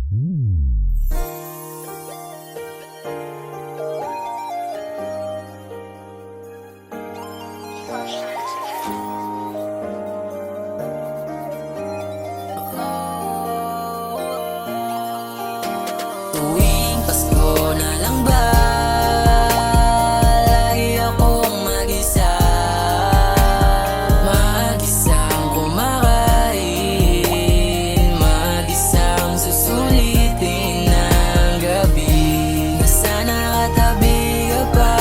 Tuwing Pasko na lang ba, lagi akong mag-isa, mag-isang kumakain, mag-isang susulitin ng gabi. Na sana katabi ka pa,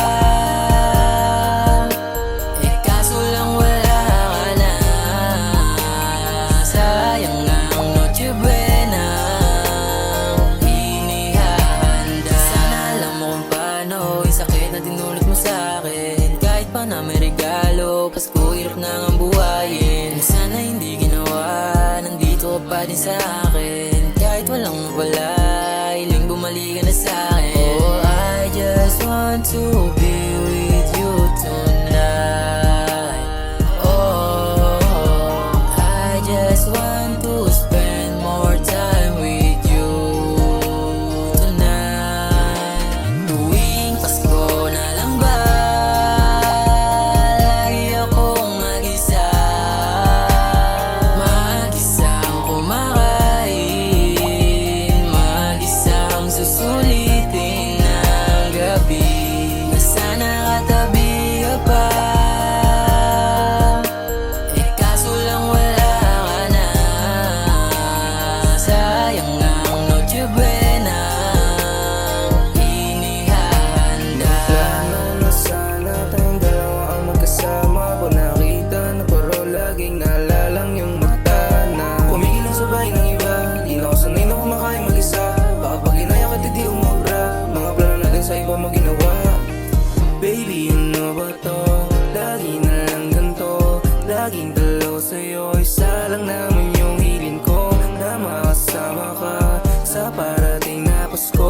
kaso lang wala ka na. Sayang ang Noche Buena sakit na tinulot mo sa'kin. Kahit pa na may regalo, Pasko hirap na ang buhayin. Sana hindi ginawa, nandito ka pa din sa'kin. Kahit walang wala, hiling bumalik ka na sa'kin. Oh, I just want to be with you tonight. Oh, I just want to spend more time with you tonight. Tuwing Pasko na lang ba, lagi akong mag-isa, mag-isang kumakain, mag-isang susulitin ng gabi. Na sana katabi ka pa, kaso lang wala ka na. Sayang ang Noche Buena inihahanda. Plano na sana tayong dalawa ang magkasama. Pag nakita na pero laging naalalang yung mata na kumikilang sa bahay ng iba. Di na ako sanay na kumakain mag-isa. Baka pag inaya ka di umubra. Mga plano natin sa iba mo ginawa. Baby, ano ba to? Lagi na lang ganito. Laging dalaw sa'yo, isa lang naman yung hiling ko. Na makasama ka sa parating na Pasko.